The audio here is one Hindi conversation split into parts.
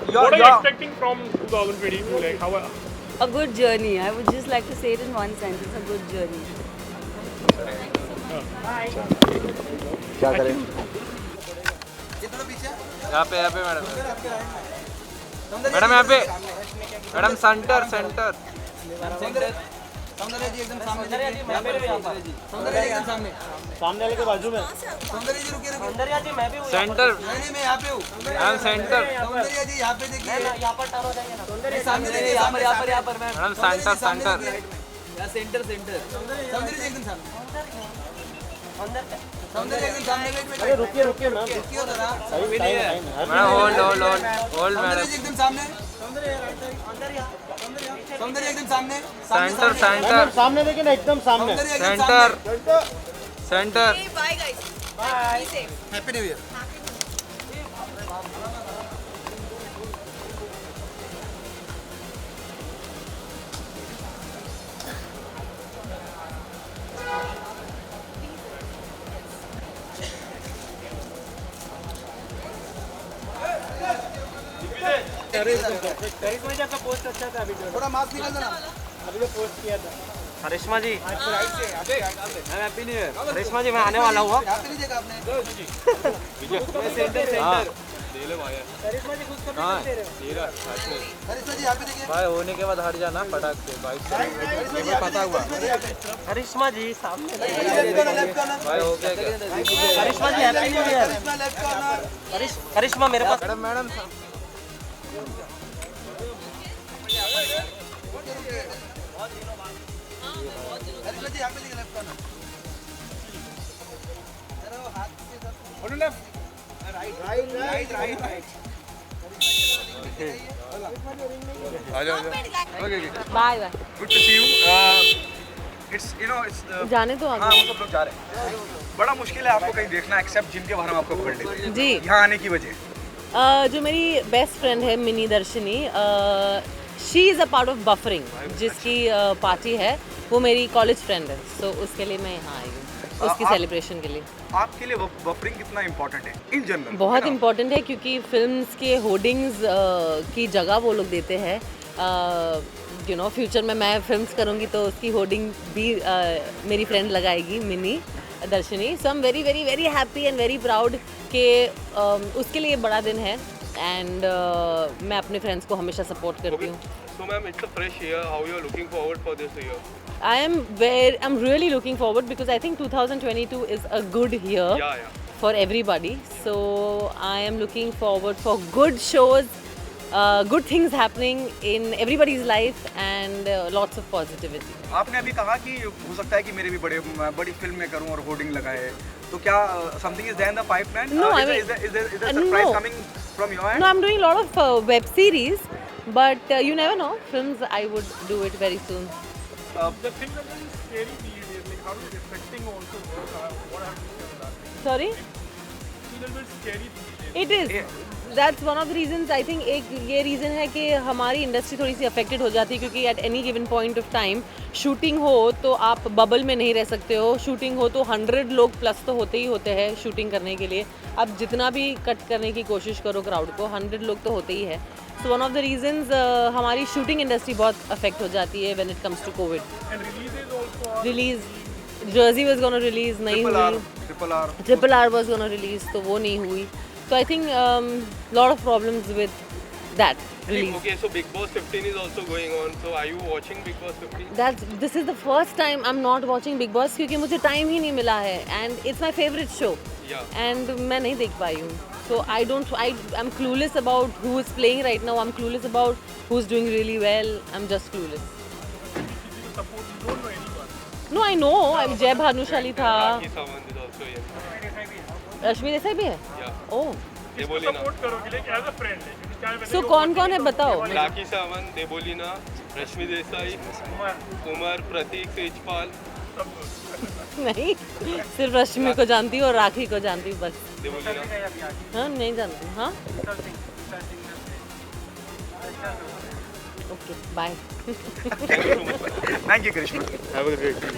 What are you expecting from 2022? Like how? A good journey. I would just like to say it in one sentence. A good journey. क्या करें? यहाँ पे मैडम मैडम यहाँ पे मैडम सेंटर सौंदर्य जी एकदम सामने, सौंदर्य जी एकदम सामने, सामने वाले के बाजू में। सौंदर्य जी रुकिए, सौंदर्य जी मैं भी हूँ सेंटर नहीं मैं यहाँ पे हूँ, मैम सेंटर सौंदर्य जी यहाँ पे देखिए, यहाँ पर टर्न हो जाएंगे ना, सौंदर्य सामने देखिए, यहाँ पर मैडम सेंटर सेंटर सौंदर्य जी एकदम सामने, सौंदर्य एकदम सामने, अरे रुकिए मैम, रुकिए जरा, मैडम होल्ड मैडम सौंदर्य जी एकदम सामने, सौंदर्य एकदम सामने, सेंटर मैम सामने देखिए ना, एकदम सामने। सौंदर्य एकदम सामने। Centre Bye guys. Bye. Be safe. Happy new year. Karishma ji आपका पोस्ट अच्छा था अभी जो थोड़ा मास्क निकाल देना। अभी जो पोस्ट किया था। करिश्मा ji happy new year Karishma जी मैं आने वाला हूँ यहाँ पे नहीं देखा आपने? करिश्मा जी खुद कभी नहीं दे रहे हो। करिश्मा जी यहाँ पे देखिए। भाई होने के बाद हट जाना फटाक से बाइक पता हुआ करिश्मा जी सामने लेफ्ट कॉर्नर, भाई हो गया क्या Karishma ji happy new year. Left corner, Karishma मेरे पास मैडम करिश्मा जी यहाँ पे देखिए, लेफ्ट कॉर्नर। जरा वो हाथ के साथ, right. Okay Bye bye. Good to see you. It's जाने तो हाँ आगे. हम सब लोग जा रहे हैं. बड़ा मुश्किल है आपको कहीं देखना एक्सेप्ट जिनके बारे में आपको पकड़ लेते जी. यहाँ आने की वजह. जो मेरी बेस्ट फ्रेंड है मिनी दर्शनी, she is a part of buffering, जिसकी पार्टी है वो मेरी कॉलेज फ्रेंड है, सो उसके लिए मैं यहाँ आई हूँ उसकी सेलिब्रेशन के लिए. आपके लिए बफरिंग कितना इम्पोर्टेंट है इन जनरल? बहुत इम्पोर्टेंट है क्योंकि फिल्म्स के होर्डिंग्स की जगह वो लोग देते हैं. फ्यूचर में मैं फिल्म्स करूँगी तो उसकी होर्डिंग भी मेरी फ्रेंड लगाएगी Mini Darshani. So I am very very very happy and very proud कि उसके लिए बड़ा दिन है एंड मैं अपने फ्रेंड्स को हमेशा सपोर्ट करती हूँ. So ma'am, it's a fresh year. How you are looking forward for this year? I'm really looking forward because I think 2022 is a good year Yeah. for everybody. So I am looking forward for good shows, good things happening in everybody's life and lots of positivity. आपने अभी कहा कि हो सकता है कि मेरे भी बड़ी फिल्म में करूँ और होर्डिंग लगाए, तो क्या something is there in the pipeline? No, I mean, is there a surprise no. coming from your end? No, I'm doing a lot of web series, but you never know. Films, I would do it very soon. The thing that is scary these days, like how is reflecting also work? What have you done that? Sorry? It's a little bit scary these days. It is. That's one of the reasons. I think एक ये रीज़न है कि हमारी इंडस्ट्री थोड़ी सी अफेक्टेड हो जाती है क्योंकि at any given point of time shooting हो तो आप बबल में नहीं रह सकते हो. शूटिंग हो तो 100 लोग प्लस तो होते ही होते हैं शूटिंग करने के लिए. आप जितना भी कट करने की कोशिश करो क्राउड को, 100 लोग तो होते ही है. So one of the reasons हमारी शूटिंग इंडस्ट्री बहुत अफेक्ट हो जाती है when it comes to Covid. And releases also are. Release Jersey was gonna release नहीं हुई. Triple R was gonna release तो वो नहीं हुई. So I think lot of problems with that release. Okay, so Big Boss 15 is also going on. So are you watching Big Boss 15? This is the first time I'm not watching Big Boss क्योंकि मुझे टाइम ही नहीं मिला है and it's my favorite show. Yeah. And मैं नहीं देख पाई हूँ. So I'm clueless about who is playing right now. I'm clueless about who's doing really well. I'm just clueless. You support, you don't know anyone. No, I know. जय भानुशाली था. Rakhi Sawant is also here. Rashmi Desai भी है. Yeah. Oh. Debolina. Support करोगे लेकिन as a friend. So कौन है बताओ. राखी सावंत, देबोलीना, रश्मि देसाई, कुमार, प्रतीक, तेजपाल. नहीं, सिर्फ रश्मि को जानती हूँ और राखी को जानती हूँ बस. देबोलीना. हाँ नहीं जानती. हाँ. Okay bye. Thank you, Karishma. Have a great day.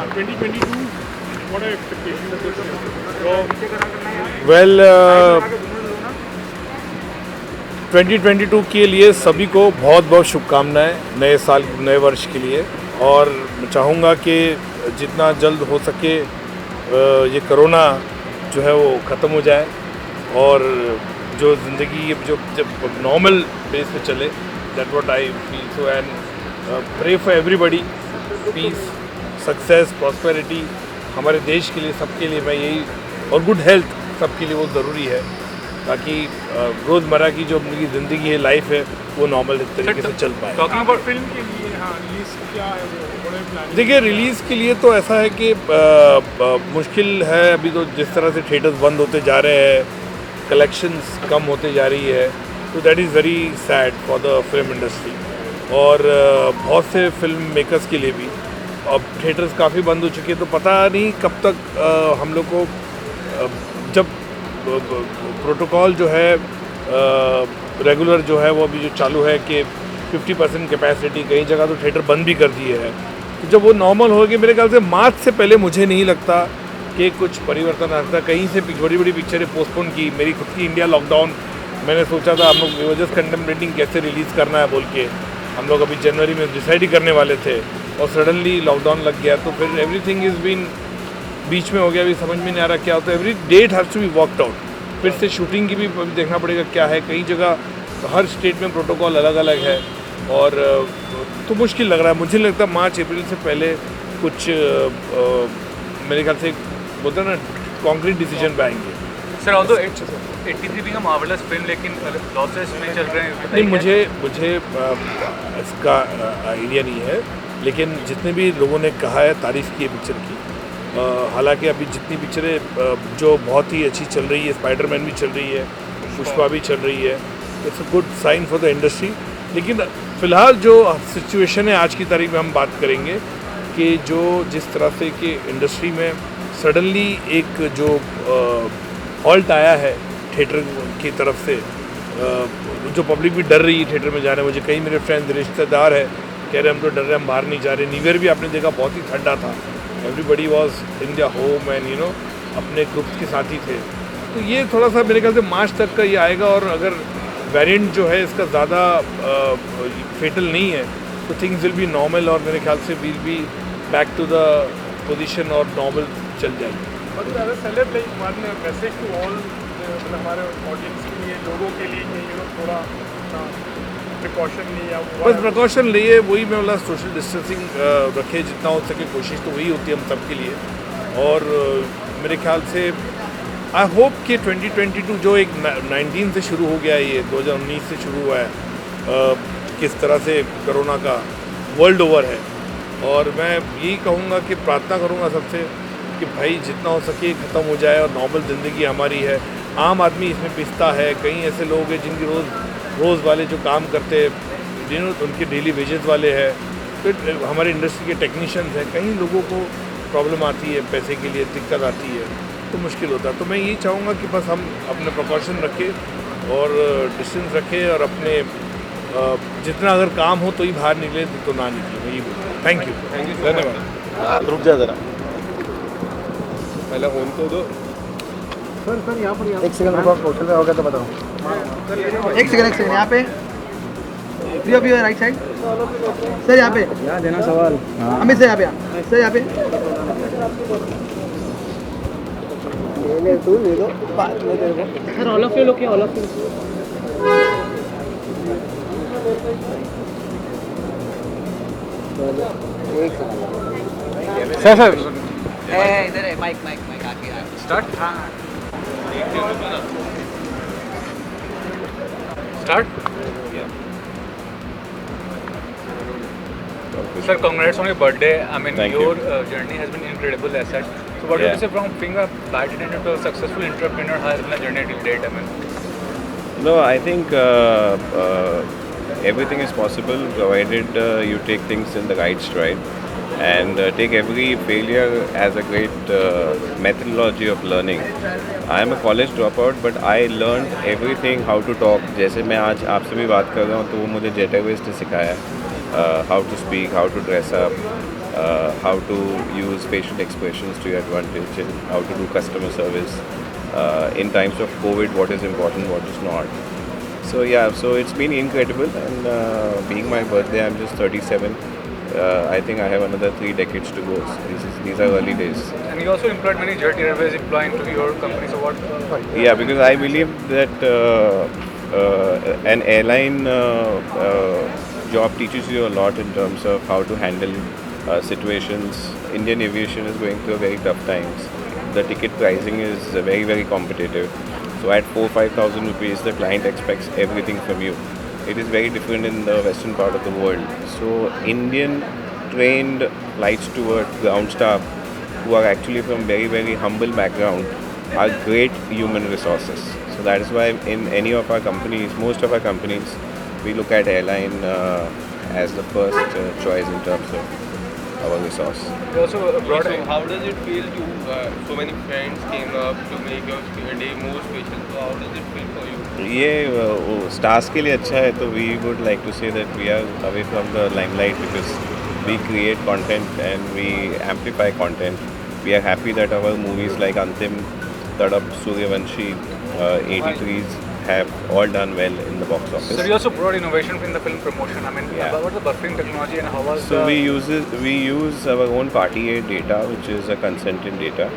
2022, what are your expectations of this year? Well 2022 के लिए सभी को बहुत बहुत शुभकामनाएं नए साल नए वर्ष के लिए। और मैं चाहूँगा कि जितना जल्द हो सके ये कोरोना जो है वो ख़त्म हो जाए और जो ज़िंदगी जो जब नॉर्मल बेस पे चले, that what I feel so. And pray for everybody, peace, success, prosperity हमारे देश के लिए, सबके लिए मैं यही, और गुड हेल्थ सबके लिए वो ज़रूरी है, ताकि रोज़मर्रा की जो अपनी ज़िंदगी है, लाइफ है, वो नॉर्मल तरीके से चल पाए। टॉकिंग अबाउट फिल्म के लिए, हाँ, रिलीज क्या है वो बड़े प्लान? देखिए, रिलीज़ के लिए तो ऐसा है कि मुश्किल है अभी तो, जिस तरह से थिएटर्स बंद होते जा रहे हैं, कलेक्शंस कम होते जा रही है, तो that is very sad for the film industry. और बहुत से फिल्म मेकर्स के लिए भी अब थिएटर्स काफ़ी बंद हो चुके हैं, तो पता नहीं कब तक हम लोग को जब प्रोटोकॉल जो है रेगुलर जो है वो अभी जो चालू है कि 50% कैपेसिटी, कई जगह तो थिएटर बंद भी कर दिए हैं, तो जब वो नॉर्मल हो गए, मेरे ख्याल से मार्च से पहले मुझे नहीं लगता कि कुछ परिवर्तन आ सकता। कहीं से बड़ी बड़ी पिक्चरें पोस्टपोन की, मेरी खुद की इंडिया लॉकडाउन, मैंने सोचा था हम लोग जस्ट कंटेम्पलेटिंग कैसे रिलीज़ करना है बोल के, हम लोग अभी जनवरी में डिसाइड ही करने वाले थे और सडनली लॉकडाउन लग गया, तो फिर एवरीथिंग इज़ बीन बीच में हो गया, अभी समझ में नहीं आ रहा क्या होता है। Every date has to be worked out. फिर से शूटिंग की भी देखना पड़ेगा क्या है, कई जगह हर स्टेट में प्रोटोकॉल अलग अलग है, और तो मुश्किल लग रहा है। मुझे लगता है मार्च अप्रैल से पहले कुछ मेरे ख्याल से बोलते हैं ना, कॉन्क्रीट डिसीजन पे आएंगे। सर, ऑल्दो 83 भी मार्वेलस फिल्म, लेकिन लॉसेस में चल रहे हैं। नहीं, मुझे इसका आइडिया नहीं है, लेकिन जितने भी लोगों ने कहा है, तारीफ़ की है पिक्चर की। हालांकि अभी जितनी पिक्चरें जो बहुत ही अच्छी चल रही है, स्पाइडरमैन भी चल रही है, पुष्पा भी चल रही है, it's a good sign for the industry. लेकिन फ़िलहाल जो सिचुएशन है आज की तारीख में, हम बात करेंगे कि जो जिस तरह से कि इंडस्ट्री में सडनली एक जो हॉल्ट आया है थिएटर की तरफ से, जो पब्लिक भी डर रही है थिएटर में जाने। मुझे कई मेरे फ्रेंड्स, रिश्तेदार है, कह रहे हम तो डर रहे, हम बाहर नहीं जा रहे। न्यू ईयर भी आपने देखा बहुत ही ठंडा था, everybody was in the home and you know अपने ग्रुप्स के साथ ही थे। तो ये थोड़ा सा मेरे ख्याल से मार्च तक का ये आएगा, और अगर वेरिएंट जो है इसका ज़्यादा फेटल नहीं है तो थिंग्स विल बी नॉर्मल, और मेरे ख्याल से will be back to the position और नॉर्मल चल जाएगी। मैसेज टू ऑल, मतलब हमारे ऑडियंस के लिए, लोगों के लिए, यू नो थोड़ा प्रिकॉशन नहीं है, बस प्रिकॉशन लिए, वही मैं बोला, सोशल डिस्टेंसिंग रखे जितना हो सके, कोशिश तो वही होती है हम सब के लिए। और मेरे ख्याल से आई होप कि 2022 जो एक 19 से शुरू हो गया है, ये 2019 से शुरू हुआ है, किस तरह से कोरोना का वर्ल्ड ओवर है। और मैं यही कहूँगा कि प्रार्थना करूँगा सबसे कि भाई जितना हो सके ख़त्म हो जाए और नॉर्मल ज़िंदगी हमारी है। आम आदमी इसमें पिसता है, कई ऐसे लोग हैं जिनकी रोज़ वाले जो काम करते हैं, जिन्होंने उनके डेली वेजेस वाले हैं, फिर हमारे इंडस्ट्री के टेक्नीशियंस हैं, कई लोगों को प्रॉब्लम आती है, पैसे के लिए दिक्कत आती है, तो मुश्किल होता है। तो मैं यही चाहूँगा कि बस हम अपने प्रिकॉशन रखें और डिस्टेंस रखें, और अपने जितना अगर काम हो तो ही बाहर निकले, तो ना निकले। मैं यही बोलूँ। थैंक यू, धन्यवाद। रुक जा ज़रा, पहले होम तो दो। एक सेकंड रुको, होटल में हो गया तो बताओ। एक सेकंड यहाँ पे अभी राइट साइड सर, यहाँ पे यहाँ देना सवाल, अमित सर यहाँ पे, सर यहाँ पे ले दो बाद में दे दो सर। ऑल ऑफ यू लोग, ऑल ऑफ यू सर इधर है, माइक माइक माइक आके start. Sir, congrats on your birthday. I mean, your journey has been incredible as such. So, what do you say from being a flight attendant to a successful entrepreneur? How has been the journey till date? I mean, no, I think everything is possible provided you take things in the right stride and take every failure as a great methodology of learning. I am a college dropout, but I learned everything how to talk. जैसे मैं आज आपसे भी बात कर रहा हूँ, तो वो मुझे जेट एयरवेज ने सिखाया है, how to speak, how to dress up, how to use facial expressions to your advantage, and how to do customer service. In times of COVID, what is important, what is not. So yeah, so it's been incredible, and being my birthday, I'm just 37. I think I have another 3 decades to go. So these are early days. And you also employed many Jet Airways employee into your company. So what? Yeah, because I believe that an airline job teaches you a lot in terms of how to handle situations. Indian aviation is going through very tough times. The ticket pricing is very, very competitive. So at 4,000-5,000 rupees, the client expects everything from you. It is very different in the western part of the world. So Indian trained flight steward, ground staff, who are actually from very, very humble background, are great human resources. So that is why in any of our companies, most of our companies, we look at airline as the first choice in terms of our resource. You also brought So how does it feel to so many friends came up to make your day more special? So how does it feel for you? ये स्टार्स के लिए अच्छा है, तो we would like to say that we are away from the limelight because we create content and we amplify content. We are happy that our movies like Antim, Tadap, Suryavanshi, 83s have all done well in the box office. So you also brought innovation in the film promotion. I mean, Yeah. what was the buffering technology and how was So the... we use our own party aid data, which is a consented data,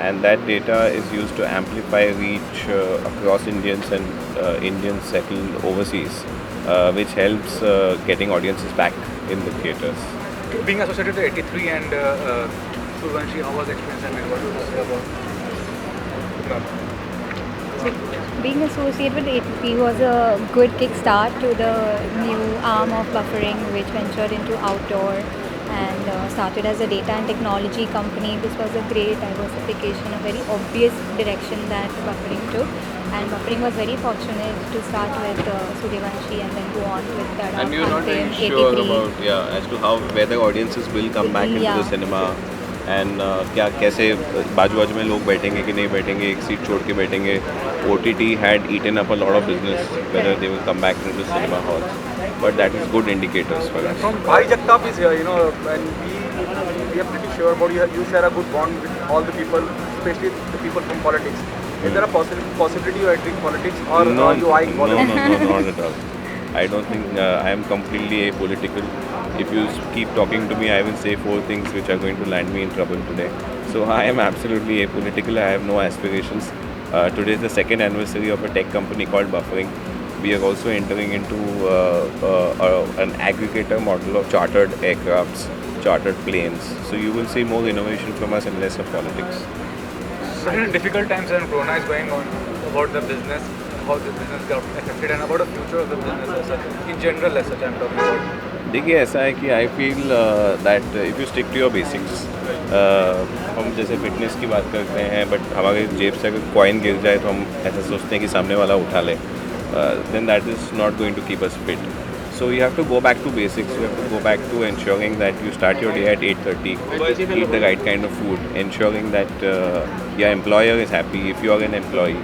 and that data is used to amplify reach across Indians and Indians settled overseas, which helps getting audiences back in the theaters. Being associated with 83 and Survanshi, how was the experience? I mean, what do you say about? Being associated with ATP was a good kickstart to the new arm of buffering, which ventured into outdoor and started as a data and technology company. This was a great diversification, a very obvious direction that buffering took. And buffering was very fortunate to start with Suryavanshi and then go on with Tadam, And you're not Antim, very sure 83. about as to how whether audiences will come back into Yeah. the cinema, and क्या कैसे बाजू बाजू में लोग बैठेंगे कि नहीं बैठेंगे, एक सीट छोड़ के बैठेंगे. OTT had eaten up a lot of business, whether they will come back into cinema halls, but that is good indicators for us. Bhai Jagtap is here, you know, and we are pretty sure about you. You share a good bond with all the people, especially the people from politics. Is there a possibility of entering politics, or No, are you eyeing politics? no, not at all. I don't think I am completely apolitical. If you keep talking to me, I will say 4 things which are going to land me in trouble today. So I am absolutely apolitical. I have no aspirations. Today is the 2nd anniversary of a tech company called Buffering. We are also entering into an aggregator model of chartered aircrafts, chartered planes. So you will see more innovation from us and less of politics. So in difficult times and Corona is going on, about the business, how the business got affected and about the future of the business as such, in general as such I'm talking about. देखिए ऐसा है कि I feel that if you stick to your basics, हम जैसे फिटनेस की बात करते हैं, बट हमारे जेब से अगर कॉइन गिर जाए तो हम ऐसा सोचते हैं कि सामने वाला उठा ले, then that is not going to keep us fit. So you have to go back to basics. You have to go back to ensuring that you start your day at 8:30, eat the right kind of food, ensuring that your employer is happy. If you are an employee,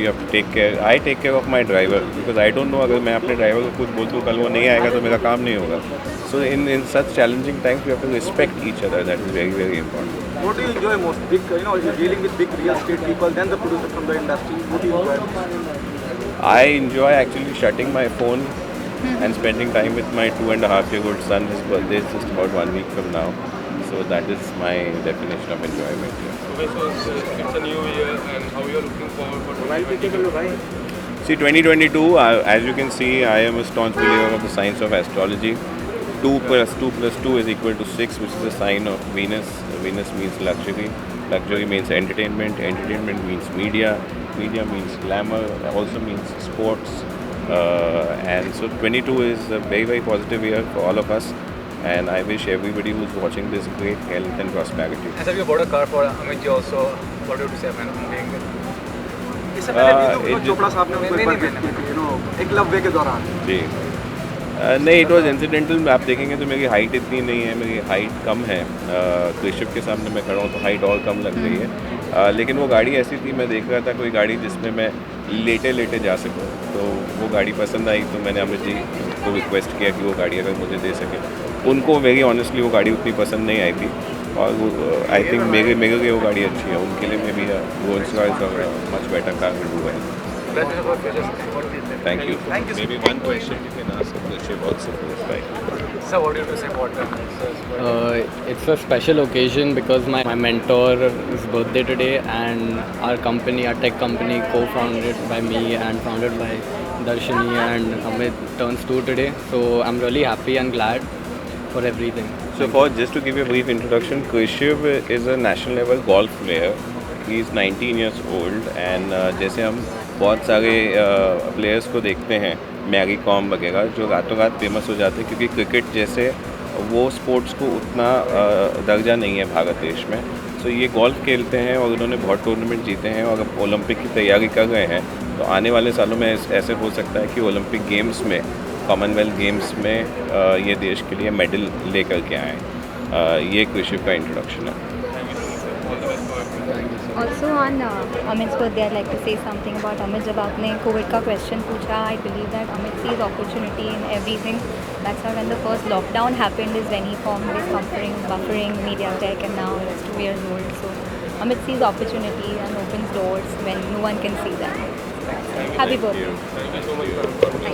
you have to take care. I take care of my driver because I don't know, अगर मैं अपने ड्राइवर को कुछ बोल दूँ कल वो नहीं आएगा तो मेरा काम नहीं होगा. So in such challenging times, we have to respect each other. That is very, very important. What do you enjoy most? Big, you know, you're dealing with big real estate people, then the producer from the industry. What do you enjoy? I enjoy actually shutting my phone and spending time with my 2.5-year-old son. His birthday is just about 1 week from now. So that is my definition of enjoyment. Yeah. Okay, so it's a new year, and how you are looking forward for 2022? See, 2022, as you can see, I am a staunch believer of the science of astrology. 2 + 2 + 2 is equal to 6, which is a sign of Venus. Venus means luxury. Luxury means entertainment. Entertainment means media. Media means glamour. Also means sports. And so 22 is a very, very positive year for all of us. And I wish everybody who's watching this great health and prosperity. And sir, you bought a car for Amit ji also. What do you say, man, on being there? इससे पहले भी तो चोपड़ा साहब ने उनको एक बार गिफ्ट की थी, you know, एकलव्य के दौरान. जी नहीं, इट वॉज इंसिडेंटल. आप देखेंगे तो मेरी हाइट इतनी नहीं है, मेरी हाइट कम है. कृषिप के सामने मैं खड़ा हूँ तो हाइट और कम लग रही है. लेकिन वो गाड़ी ऐसी थी, मैं देख रहा था कोई गाड़ी जिसमें मैं लेटे लेटे जा सकूँ, तो वो गाड़ी पसंद आई. तो मैंने अमित जी को रिक्वेस्ट किया कि वो गाड़ी अगर मुझे दे सके, उनको वेरी ऑनेस्टली वो गाड़ी उतनी पसंद नहीं आई थी और आई थिंक मेरे लिए वो गाड़ी अच्छी है, उनके लिए मे बी रोल्स रॉयस और much better car will do well. Thank you. Maybe one question you can ask Prashib also for this bike. Sir, what do you have to say about that? It's a special occasion because my mentor's birthday today, and our company, our tech company, co-founded by me and founded by Darshini and Amit, turns 2 today. So I'm really happy and glad for everything. So just to give you a brief introduction, Prashib is a national level golf player. He is 19 years old and जैसे हम बहुत सारे प्लेयर्स को देखते हैं मैरी कॉम वगैरह जो रातों रात फेमस हो जाते हैं, क्योंकि क्रिकेट जैसे वो स्पोर्ट्स को उतना दर्जा नहीं है भारत देश में. सो ये गोल्फ खेलते हैं और उन्होंने बहुत टूर्नामेंट जीते हैं और अब ओलंपिक की तैयारी कर रहे हैं. तो आने वाले सालों में ऐसे हो सकता है कि ओलंपिक गेम्स में, कॉमनवेल्थ गेम्स में ये देश के लिए मेडल लेकर के आएँ. ये कृषि का इंट्रोडक्शन है. Also on Amit's birthday, I'd like to say something about Amit. जब आपने कोविड का क्वेश्चन पूछा, I believe that Amit sees opportunity in everything. That's why when the first lockdown happened is when he formed this buffering MediaTek, and now it's 2 years old. So Amit sees opportunity and opens doors when no one can see them. Happy birthday. Thank you so much for